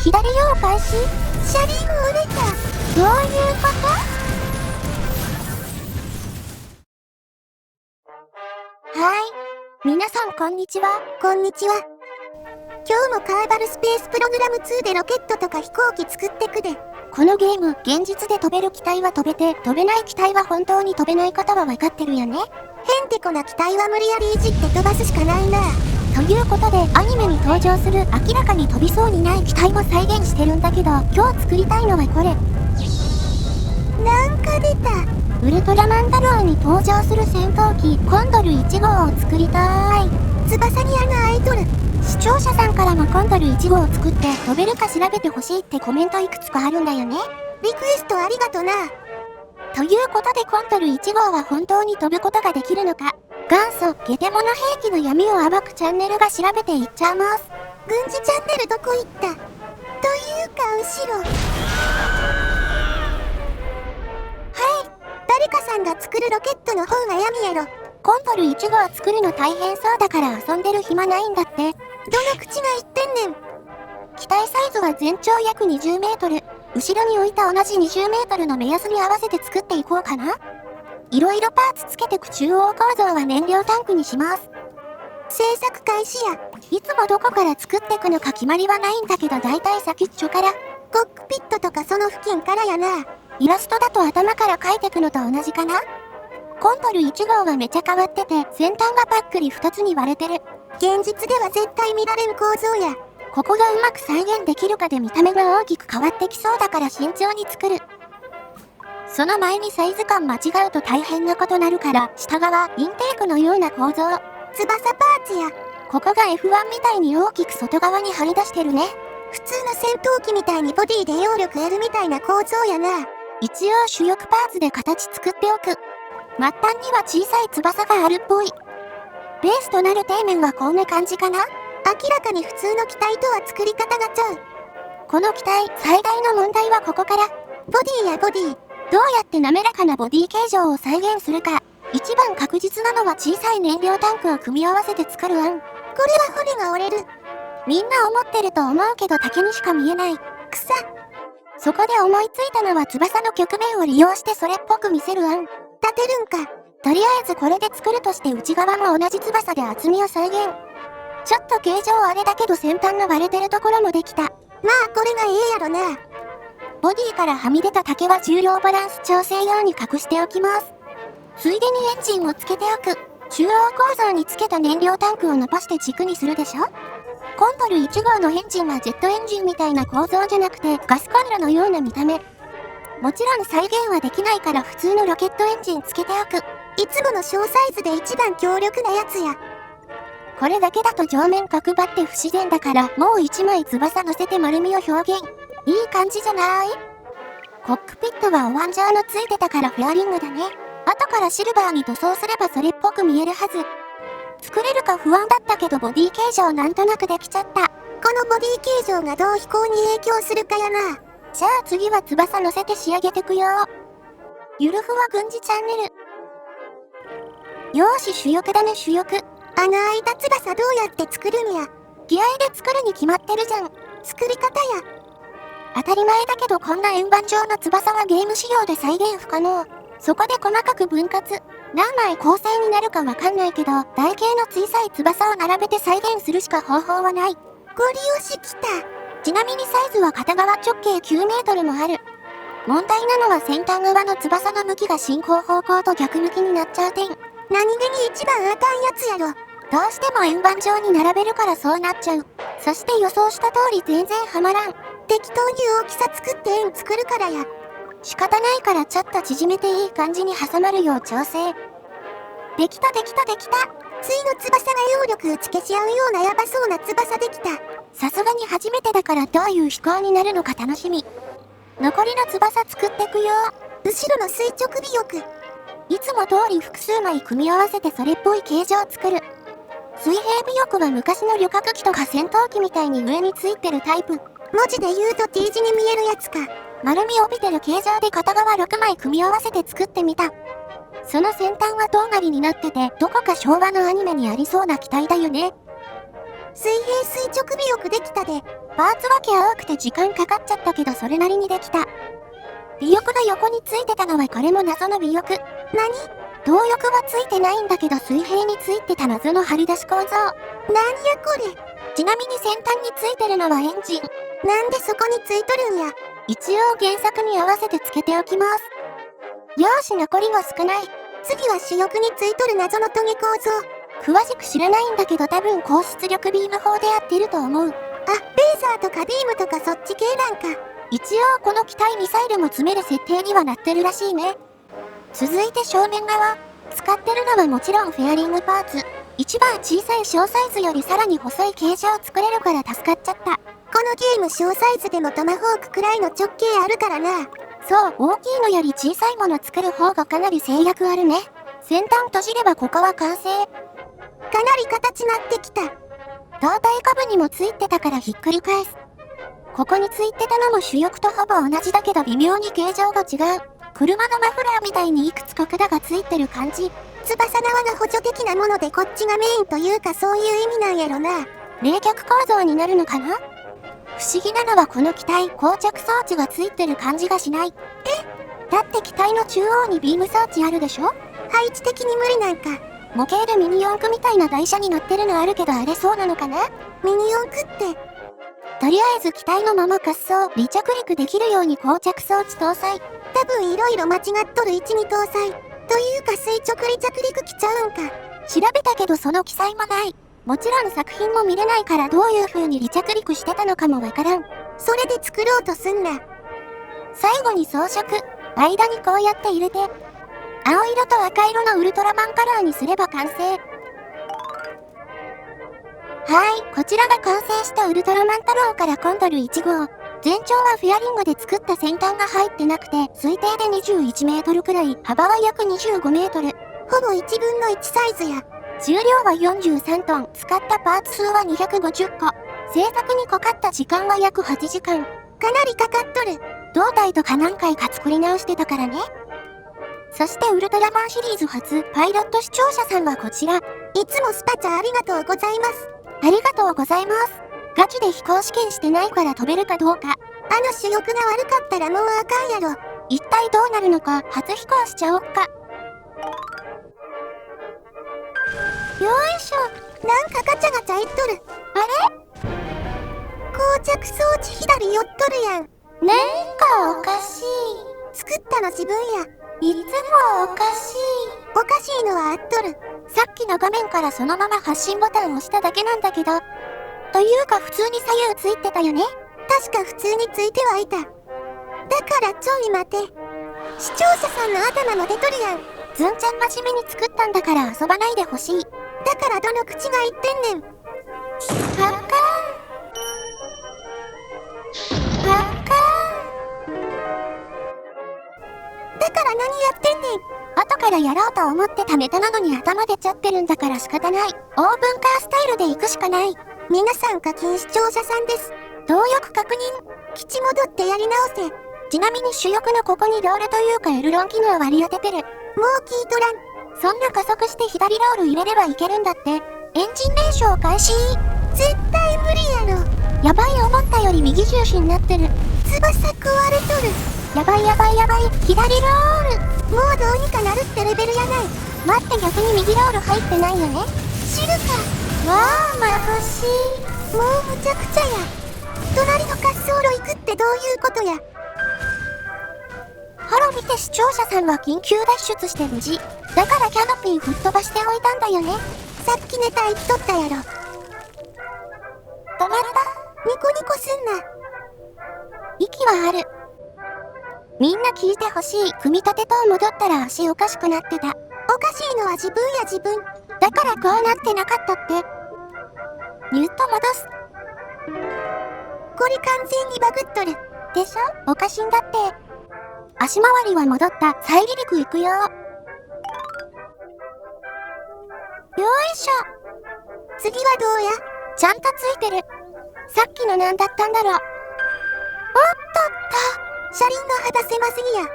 左用開始。車輪折れた。どういうこと？はい。皆さんこんにちは。こんにちは。今日もカーバルスペースプログラム2でロケットとか飛行機作ってくで。このゲーム、現実で飛べる機体は飛べて、飛べない機体は本当に飛べないことは分かってるよね。へんてこな機体は無理やりいじって飛ばすしかないな。ということで、アニメに登場する明らかに飛びそうにない機体を再現してるんだけど、今日作りたいのはこれ。なんか出た。ウルトラマンダローに登場する戦闘機、コンドル1号を作りたい。翼に穴開いとる。視聴者さんからもコンドル1号を作って飛べるか調べてほしいってコメントいくつかあるんだよね。リクエストありがとな。ということでコンドル1号は本当に飛ぶことができるのか。元祖ゲテモノ兵器の闇を暴くチャンネルが調べていっちゃいます。軍事チャンネルどこ行った？というか後ろ。はい。誰かさんが作るロケットの方が闇やろ。コンドル1号作るの大変そうだから遊んでる暇ないんだって。どの口が言ってんねん。機体サイズは全長約20メートル。後ろに置いた同じ20メートルの目安に合わせて作っていこうかな。いろいろパーツつけてく中央構造は燃料タンクにします。製作開始や。いつもどこから作ってくのか決まりはないんだけどだいたい先っちょから。コックピットとかその付近からやな。イラストだと頭から描いてくのと同じかな。コンドル1号はめちゃ変わってて先端がパックリ2つに割れてる。現実では絶対見られん構造や。ここがうまく再現できるかで見た目が大きく変わってきそうだから慎重に作る。その前にサイズ感間違うと大変なことなるから下側インテークのような構造。翼パーツや。ここが F1 みたいに大きく外側に張り出してるね。普通の戦闘機みたいにボディで揚力 L みたいな構造やな。一応主翼パーツで形作っておく。末端には小さい翼があるっぽい。ベースとなる底面はこんな感じかな。明らかに普通の機体とは作り方がちゃう。この機体最大の問題はここから。ボディやボディ。どうやって滑らかなボディ形状を再現するか。一番確実なのは小さい燃料タンクを組み合わせて作る案。これは骨が折れる。みんな思ってると思うけど竹にしか見えない。草。そこで思いついたのは翼の曲面を利用してそれっぽく見せる案。立てるんか。とりあえずこれで作るとして内側も同じ翼で厚みを再現。ちょっと形状あれだけど先端の割れてるところもできた。まあこれがええやろな。ボディからはみ出た竹は重量バランス調整用に隠しておきます。ついでにエンジンをつけておく。中央構造につけた燃料タンクを伸ばして軸にするでしょ。コンドル1号のエンジンはジェットエンジンみたいな構造じゃなくてガスコンロのような見た目。もちろん再現はできないから普通のロケットエンジンつけておく。いつもの小サイズで一番強力なやつや。これだけだと上面角張って不自然だからもう一枚翼乗せて丸みを表現。いい感じじゃない？コックピットはお椀状のついてたからフェアリングだね。後からシルバーに塗装すればそれっぽく見えるはず。作れるか不安だったけどボディ形状なんとなくできちゃった。このボディ形状がどう飛行に影響するかやな。じゃあ次は翼乗せて仕上げてくよ。ゆるふわ軍事チャンネル。よーし主翼だね主翼。穴開いた翼どうやって作るんや。気合で作るに決まってるじゃん。作り方や。当たり前だけどこんな円盤状の翼はゲーム仕様で再現不可能。そこで細かく分割。何枚構成になるかわかんないけど、台形の小さい翼を並べて再現するしか方法はない。ご利用しきた。ちなみにサイズは片側直径9メートルもある。問題なのは先端側の翼の向きが進行方向と逆向きになっちゃう点。何気に一番あかんやつやろ。どうしても円盤状に並べるからそうなっちゃう。そして予想した通り全然はまらん。適当に大きさ作って円作るからや。仕方ないからちょっと縮めていい感じに挟まるよう調整。できたできたできた。ついの翼が揚力打ち消し合うようなヤバそうな翼できた。さすがに初めてだからどういう飛行になるのか楽しみ。残りの翼作ってくよ。後ろの垂直尾翼。いつも通り複数枚組み合わせてそれっぽい形状作る。水平尾翼は昔の旅客機とか戦闘機みたいに上についてるタイプ。文字で言うと T 字に見えるやつか。丸み帯びてる形状で片側6枚組み合わせて作ってみた。その先端はとんがりになっててどこか昭和のアニメにありそうな機体だよね。水平垂直尾翼できたで。パーツ分け多くて時間かかっちゃったけどそれなりにできた。尾翼の横についてたのはこれも謎の尾翼。何？動翼はついてないんだけど水平についてた謎の張り出し構造。なんやこれ。ちなみに先端についてるのはエンジン。なんでそこについとるんや。一応原作に合わせてつけておきます。よーし残りは少ない。次は主翼についとる謎のトゲ構造。詳しく知らないんだけど多分高出力ビーム砲でやってると思う。あ、レーザーとかビームとかそっち系なんか。一応この機体ミサイルも詰める設定にはなってるらしいね。続いて正面側。使ってるのはもちろんフェアリングパーツ。一番小さい小サイズよりさらに細い形状を作れるから助かっちゃった。このゲーム小サイズでもトマホークくらいの直径あるからな。そう、大きいのより小さいもの作る方がかなり制約あるね。先端閉じればここは完成。かなり形なってきた。胴体下部にもついてたからひっくり返す。ここについてたのも主翼とほぼ同じだけど微妙に形状が違う。車のマフラーみたいにいくつか管がついてる感じ。翼側が補助的なものでこっちがメインというかそういう意味なんやろな。冷却構造になるのかな？不思議なのはこの機体、膠着装置がついてる感じがしない。だって機体の中央にビーム装置あるでしょ？配置的に無理なんか。模型でミニ四駆みたいな台車に乗ってるのあるけどあれそうなのかな？ミニ四駆って。とりあえず機体のまま滑走、離着陸できるように膠着装置搭載。多分いろいろ間違っとる位置に搭載。というか垂直離着陸機ちゃうんか。調べたけどその記載もない。もちろん作品も見れないからどういう風に離着陸してたのかもわからん。それで作ろうとすんな。最後に装飾。間にこうやって入れて。青色と赤色のウルトラマンカラーにすれば完成。はい、こちらが完成したウルトラマン太郎からコンドル1号。全長はフェアリングで作った先端が入ってなくて、推定で21メートルくらい、幅は約25メートル。ほぼ1分の1サイズや。重量は43トン、使ったパーツ数は250個。製作にかかった時間は約8時間。かなりかかっとる。胴体とか何回か作り直してたからね。そしてウルトラマンシリーズ初、パイロット視聴者さんはこちら。いつもスパチャありがとうございます。ありがとうございます。ガチで飛行試験してないから飛べるかどうか。あの主翼が悪かったらもうあかんやろ。一体どうなるのか初飛行しちゃおっか。よいしょ。なんかガチャガチャいっとる。あれ？膠着装置左寄っとるやん。なんかおかしい。作ったの自分や。いつもおかしい。おかしいのはあっとる。さっきの画面からそのまま発信ボタンを押しただけなんだけど。というか普通に左右ついてたよね。確か普通についてはいた。だからちょい待て。視聴者さんの頭も出とるやん。ずんちゃん真面目に作ったんだから遊ばないでほしい。だからどの口が言ってんねん。はっかー。はっかー。だから何やってんねん。後からやろうと思ってたネタなのに頭出ちゃってるんだから仕方ない。オープンカースタイルで行くしかない。皆さん課金視聴者さんです。動力確認。基地戻ってやり直せ。ちなみに主翼のここにロールというかエルロン機能割り当ててる。もう聞いとらん。そんな加速して左ロール入れればいけるんだって。エンジン燃焼開始。絶対無理やろ。やばい思ったより右重心になってる。翼壊れとる。やばいやばいやばい。左ロール。もうどうにかなるってレベルやない。待って逆に右ロール入ってないよね。知るか。わあ眩しい。もうむちゃくちゃや。隣の滑走路行くってどういうことや。ハロ見て視聴者さんは緊急脱出して無事。だからキャノピー吹っ飛ばしておいたんだよね。さっきネタ言っとったやろ。止まった。ニコニコすんな。息はある。みんな聞いてほしい。組み立てと戻ったら足おかしくなってた。おかしいのは自分や自分。だからこうなってなかったって。ニュッと戻す。これ完全にバグっとる。でしょ？おかしいんだって。足回りは戻った。再離陸行くよ。よいしょ。次はどうや？ちゃんとついてる。さっきの何だったんだろう。おっとっと。車輪の幅狭すぎや。あ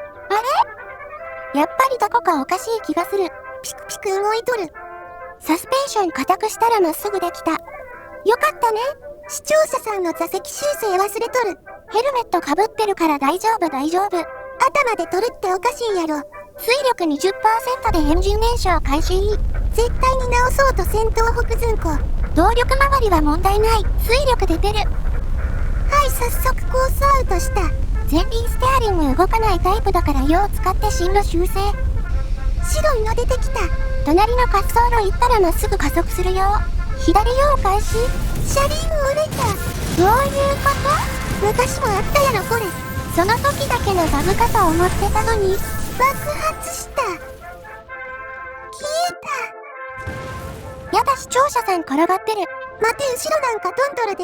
れ？やっぱりどこかおかしい気がする。ピクピク動いとる。サスペンション固くしたらまっすぐできた。よかったね。視聴者さんの座席修正忘れとる。ヘルメットかぶってるから大丈夫大丈夫。頭で取るっておかしいやろ。水力 20% でエンジン燃焼開始。絶対に直そうと戦闘北寸湖。動力周りは問題ない。水力出てる。はい、早速コースアウトした。前輪ステアリング動かないタイプだから用を使って進路修正。白いの出てきた。隣の滑走路行ったらまっすぐ加速するよ。左用開始。車輪折れた。どういうこと？昔もあったやろこれ。その時だけのバグかと思ってたのに爆発した。消えた。やだ、視聴者さん転がってる。待て、後ろなんかトントルで。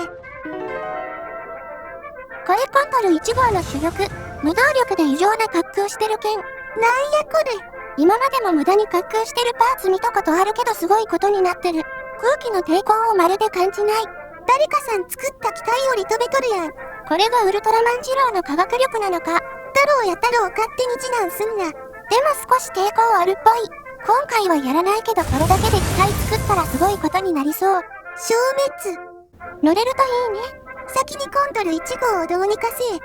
これコントル1号の主力。無動力で異常な滑空してる剣。なんやこれ。今までも無駄に滑空してるパーツ見たことあるけどすごいことになってる。空気の抵抗をまるで感じない。誰かさん作った機体より飛べとるやん。これがウルトラマン二郎の科学力なのか。太郎や太郎勝手に次男すんな。でも少し抵抗あるっぽい。今回はやらないけどこれだけで機体作ったらすごいことになりそう。消滅。乗れるといいね。先にコントル1号をどうにかせえ。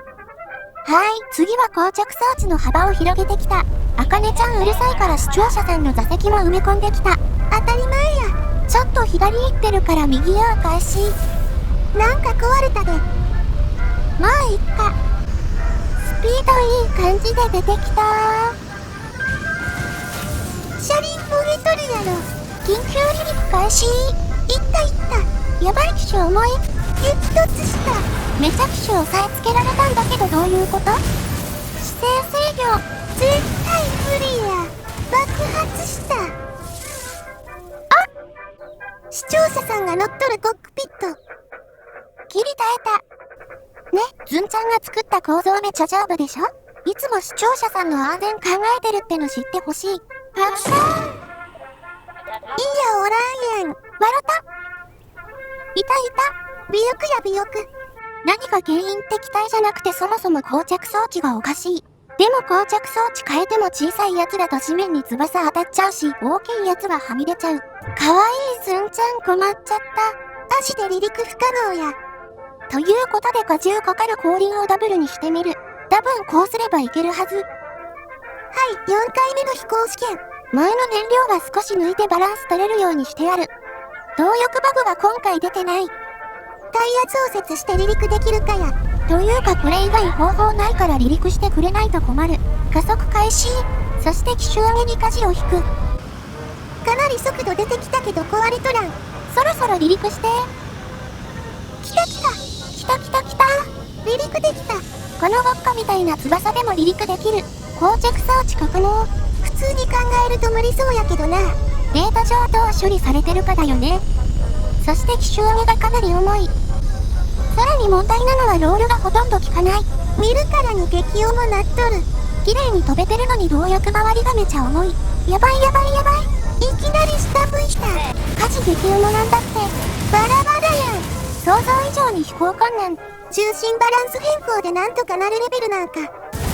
はい、次は膠着装置の幅を広げてきた。あかねちゃんうるさいから視聴者さんの座席も埋め込んできた。当たり前や。ちょっと左行ってるから右用開始。なんか壊れたで。まあいっか。スピードいい感じで出てきた。車輪ボレとるやろ。緊急離陸開始。いったいった。やばい機種重い。激突した。めちゃ機種押さえつけられたんだけどどういうこと？姿勢制御。絶対無理や。爆発した。視聴者さんが乗っとるコックピット。切り耐えた。ね、ズンちゃんが作った構造めちゃ丈夫でしょ？いつも視聴者さんの安全考えてるっての知ってほしい。発射。いいや、おらんやん。笑った。いたいた。尾翼や尾翼。何が原因って機体じゃなくてそもそも膠着装置がおかしい。でも膠着装置変えても小さいやつだと地面に翼当たっちゃうし、大きいやつははみ出ちゃう。かわいいズンちゃん困っちゃった。足で離陸不可能や。ということで荷重かかる後輪をダブルにしてみる。多分こうすればいけるはず。はい、4回目の飛行試験。前の燃料は少し抜いてバランス取れるようにしてある。動力バグは今回出てない。タイヤ調節して離陸できるかや。というかこれ以外方法ないから離陸してくれないと困る。加速開始。そして機種上げに舵を引く。かなり速度出てきたけど壊れとらん。そろそろ離陸して。来た来た。来た来た来た。離陸できた。このごっこみたいな翼でも離陸できる。膠着装置格納。普通に考えると無理そうやけどな。データ上どう処理されてるかだよね。そして機種上げがかなり重い。さらに問題なのはロールがほとんど効かない。見るからに激重もなっとる。綺麗に飛べてるのに動力周りがめちゃ重い。やばいやばいやばい。いきなり下向いた。舵激重なんだって。バラバラやん。想像以上に飛行困難。重心バランス変更でなんとかなるレベルなんか。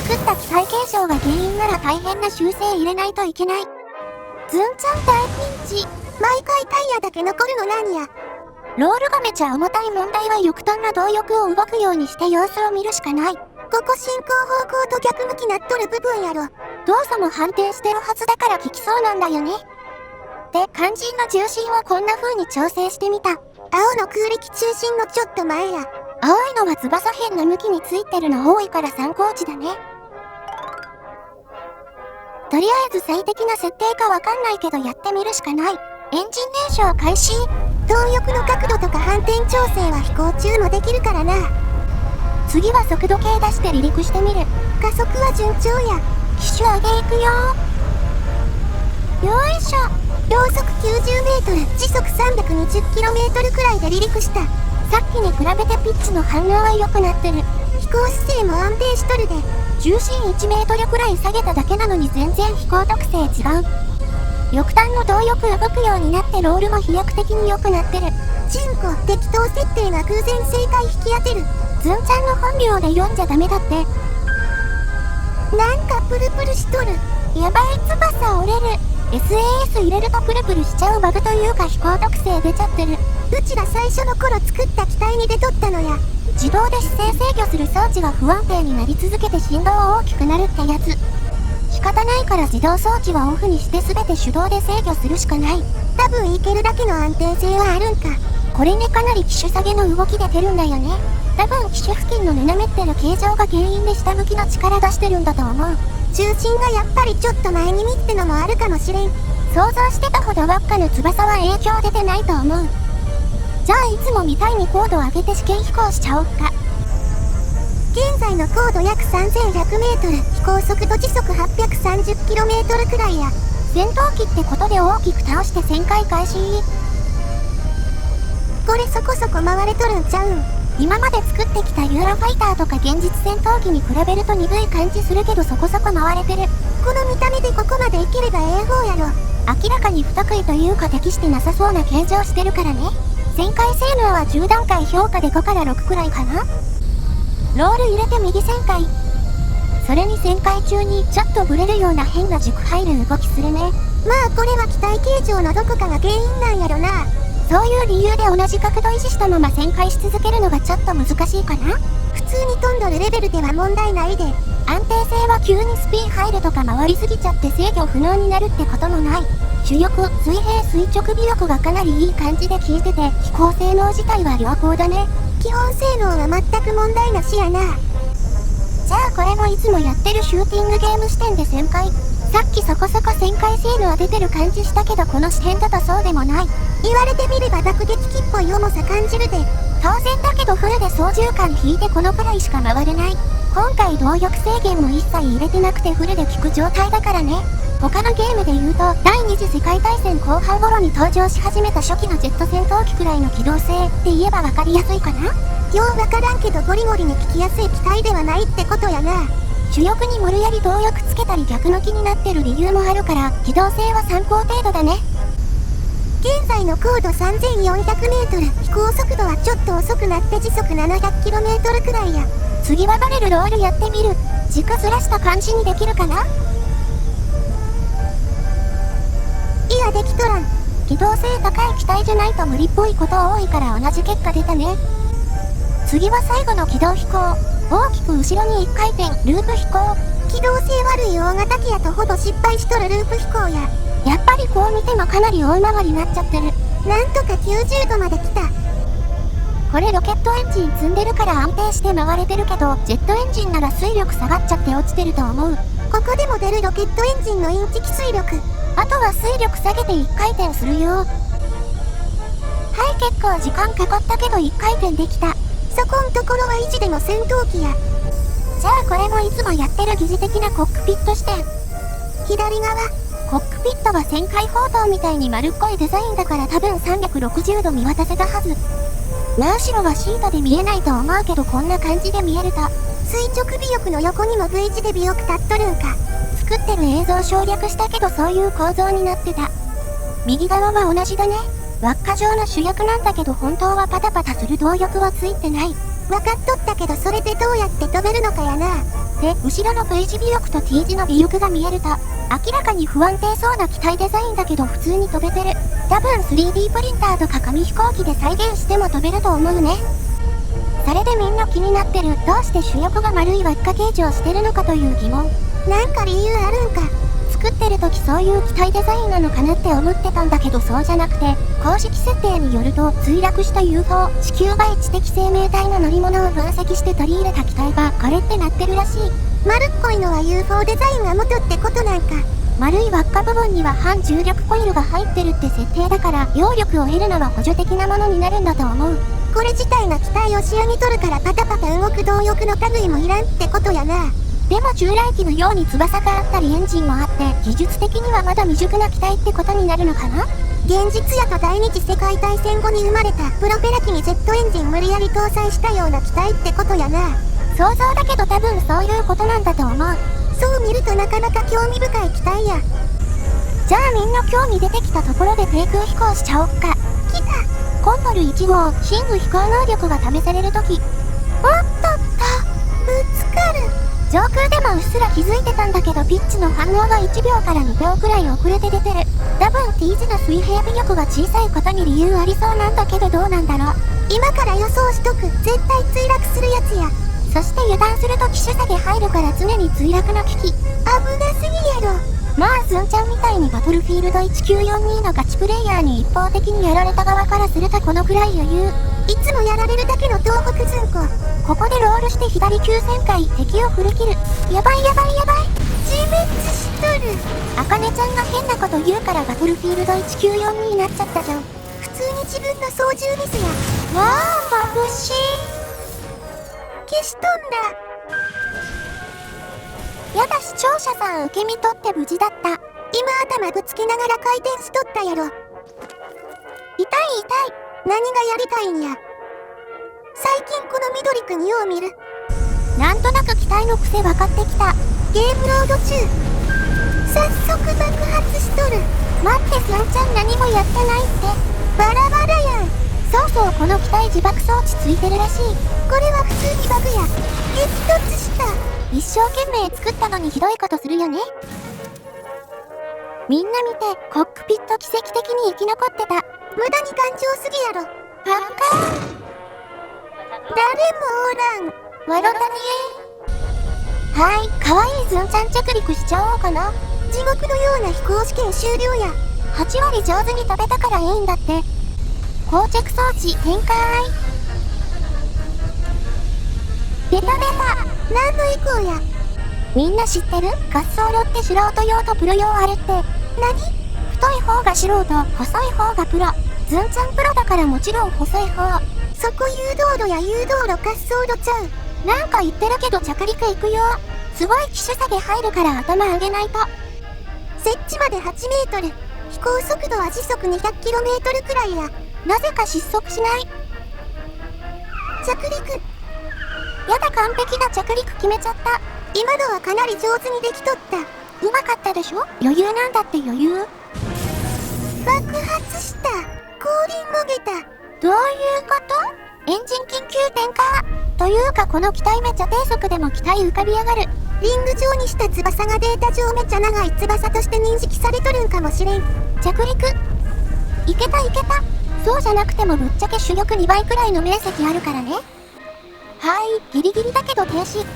作った機体形状が原因なら大変な修正入れないといけない。ズンちゃん大ピンチ。毎回タイヤだけ残るの何や。ロールがめちゃ重たい問題は翼端の動力を動くようにして様子を見るしかない。ここ進行方向と逆向きなっとる部分やろ。動作も反転してるはずだから効きそうなんだよね。で、肝心の重心をこんな風に調整してみた。青の空力中心のちょっと前や。青いのは翼辺の向きについてるの多いから参考値だね。とりあえず最適な設定かわかんないけどやってみるしかない。エンジン燃焼開始。動力の角度とか反転調整は飛行中もできるからな。次は速度計出して離陸してみる。加速は順調や。機種上げいくよ。よいしょ。秒速 90m、時速 320km くらいで離陸した。さっきに比べてピッチの反応は良くなってる。飛行姿勢も安定しとるで。重心 1m くらい下げただけなのに全然飛行特性違う。翼端の動力動くようになってロールも飛躍的に良くなってる。チンコ、適当設定が偶然正解引き当てる。ズンちゃんの本名で読んじゃダメだって。なんかプルプルしとる。やばい、翼折れる。SAS 入れるとプルプルしちゃうバグというか飛行特性出ちゃってる。うちら最初の頃作った機体に出とったのや。自動で姿勢制御する装置が不安定になり続けて振動大きくなるってやつ。仕方ないから自動装置はオフにして全て手動で制御するしかない。多分いけるだけの安定性はあるんか。これね、かなり機種下げの動き出てるんだよね。多分機種付近の斜めってる形状が原因で下向きの力出してるんだと思う。中心がやっぱりちょっと前に見ってのもあるかもしれん。想像してたほど輪っかの翼は影響出てないと思う。じゃあいつもみたいに高度を上げて試験飛行しちゃおうか。現在の高度約 3100m、飛行速度時速 830km くらいや。戦闘機ってことで大きく倒して旋回開始。これそこそこ回れとるんちゃうん。今まで作ってきたユーロファイターとか現実戦闘機に比べると鈍い感じするけどそこそこ回れてる。この見た目でここまでいければええ方やろ。明らかに不得意というか適してなさそうな形状してるからね。旋回性能は10段階評価で5から6くらいかな。ロール入れて右旋回。それに旋回中にちょっとブレるような変な軸入る動きするね。まあこれは機体形状のどこかが原因なんやろな。そういう理由で同じ角度維持したまま旋回し続けるのがちょっと難しいかな。普通に飛んどるレベルでは問題ないで。安定性は急にスピン入るとか回りすぎちゃって制御不能になるってこともない。主翼、水平、垂直尾翼がかなりいい感じで効いてて飛行性能自体は良好だね。基本性能は全く問題なしやな。じゃあこれもいつもやってるシューティングゲーム視点で旋回。さっきそこそこ旋回性能出てる感じしたけどこの視点だとそうでもない。言われてみれば爆撃機っぽい重さ感じるで。当然だけどフルで操縦桿引いてこのくらいしか回れない。今回動力制限も一切入れてなくてフルで効く状態だからね。他のゲームで言うと第二次世界大戦後半頃に登場し始めた初期のジェット戦闘機くらいの機動性って言えば分かりやすいかな。よう分からんけどゴリゴリに効きやすい機体ではないってことやな。主翼に無理やり動力つけたり逆向きになってる理由もあるから機動性は参考程度だね。現在の高度 3400m、飛行速度はちょっと遅くなって時速 700km くらいや。次はバレルロールやってみる。軸ずらした感じにできるかな。いやできとらん。機動性高い機体じゃないと無理っぽいこと多いから同じ結果出たね。次は最後の軌道飛行。大きく後ろに1回転ループ飛行。機動性悪い大型機やとほぼ失敗しとるループ飛行や。やっぱりこう見てもかなり大回りになっちゃってる。なんとか90度まで来た。これロケットエンジン積んでるから安定して回れてるけどジェットエンジンなら水力下がっちゃって落ちてると思う。ここでも出るロケットエンジンのインチキ水力。あとは水力下げて1回転するよ。はい、結構時間かかったけど1回転できた。そこんところは維持での戦闘機や。じゃあこれもいつもやってる疑似的なコックピット視点。左側。コックピットは旋回砲塔みたいに丸っこいデザインだから多分360度見渡せたはず。真後ろはシートで見えないと思うけどこんな感じで見えると。垂直尾翼の横にも V 字で尾翼立っとるんか。作ってる映像省略したけどそういう構造になってた。右側は同じだね。輪っか状の主翼なんだけど本当はパタパタする動力はついてない。分かっとったけどそれでどうやって飛べるのかやな。で、後ろの V 字尾翼と T 字の尾翼が見えると明らかに不安定そうな機体デザインだけど普通に飛べてる。多分 3D プリンターとか紙飛行機で再現しても飛べると思うね。それでみんな気になってる。どうして主翼が丸い輪っか形状してるのかという疑問。なんか理由あるんか。作ってる時そういう機体デザインなのかなって思ってたんだけどそうじゃなくて公式設定によると墜落した UFO 地球外知的生命体の乗り物を分析して取り入れた機体がこれってなってるらしい。丸っこいのは UFO デザインが元ってことなんか。丸い輪っか部分には反重力コイルが入ってるって設定だから揚力を得るのは補助的なものになるんだと思う。これ自体が機体を視野に取るからパタパタ動く動力の類もいらんってことやな。でも従来機のように翼があったりエンジンもあって技術的にはまだ未熟な機体ってことになるのかな。現実やと第二次世界大戦後に生まれたプロペラ機にジェットエンジン無理やり搭載したような機体ってことやな。想像だけど多分そういうことなんだと思う。そう見るとなかなか興味深い機体や。じゃあみんな興味出てきたところで低空飛行しちゃおっか。来た。コンドル1号真具飛行能力が試されるとき。おっとっとぶつかる。上空でもうっすら気づいてたんだけどピッチの反応が1秒から2秒くらい遅れて出てる。多分 T 字の水平尾力が小さいことに理由ありそうなんだけどどうなんだろう。今から予想しとく。絶対墜落するやつや。そして油断すると機種下げ入るから常に墜落の危機。危なすぎやろ。まあズンちゃんみたいにバトルフィールド1942のガチプレイヤーに一方的にやられた側からするとこのくらい余裕。いつもやられるだけの東北ズンコ。ここでロールして左9000回敵を振り切る。やばいやばいやばい。自滅しとる。あかねちゃんが変なこと言うからバトルフィールド1942になっちゃったじゃん。普通に自分の操縦ミスや。わあ眩しい。消しとんだ。やだ視聴者さん受け身取って無事だった。今頭ぶつけながら回転しとったやろ。痛い痛い。何がやりたいんや。最近この緑くんよう見る。なんとなく機体の癖分かってきた。ゲームロード中。早速爆発しとる。待ってズンちゃん何もやってないって。バラバラやん。そうこの機体自爆装置ついてるらしい。これは普通にバグや。激突した。一生懸命作ったのにひどいことするよね。みんな見て、コックピット奇跡的に生き残ってた。無駄に頑丈すぎやろ。パッカーン。誰もおらん。わろたにえ。はい、かわいいズンちゃん着陸しちゃおうかな。地獄のような飛行試験終了や。8割上手に飛べたからいいんだって。膠着装置展開。ベタベタ。何のエコーや。みんな知ってる？滑走路って素人用とプロ用あるって。何？太い方が素人、細い方がプロ。ズンちゃんプロだからもちろん細い方。そこ誘導路や誘導路滑走路ちゃう。なんか言ってるけど着陸行くよ。すごい機種下げ入るから頭上げないと。設置まで8メートル。飛行速度は時速200キロメートルくらいや。なぜか失速しない。着陸。やだ完璧な着陸決めちゃった。今のはかなり上手にできとった。うまかったでしょ？余裕なんだって余裕。爆発した。後輪もげた。どういうこと？エンジン緊急点火。というかこの機体めちゃ低速でも機体浮かび上がる。リング状にした翼がデータ上めちゃ長い翼として認識されとるんかもしれん。着陸。いけたいけた。そうじゃなくてもぶっちゃけ主力2倍くらいの面積あるからね。はい、ギリギリだけど停止。後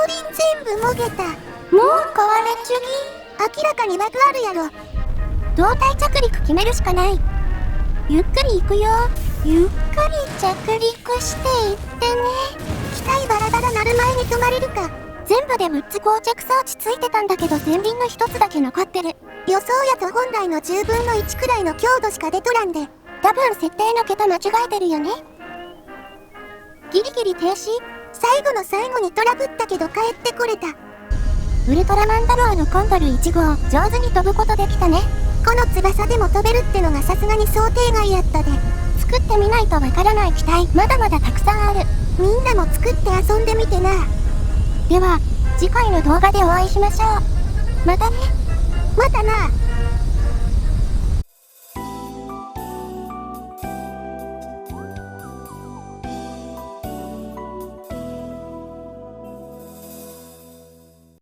輪全部もげた。もう壊れちゅぎ。明らかにバグあるやろ。胴体着陸決めるしかない。ゆっくり行くよ。ゆっくり着陸していってね。機体バラバラなる前に止まれるか。全部で6つ膠着装置ついてたんだけど前輪の1つだけ残ってる。予想やと本来の10分の1くらいの強度しか出とらんで。多分設定の桁間違えてるよね。ギリギリ停止。最後の最後にトラブったけど帰ってこれた。ウルトラマンダローのコンドル1号上手に飛ぶことできたね。この翼でも飛べるってのがさすがに想定外やったで。作ってみないとわからない機体まだまだたくさんある。みんなも作って遊んでみてな。では次回の動画でお会いしましょう。またね。またな。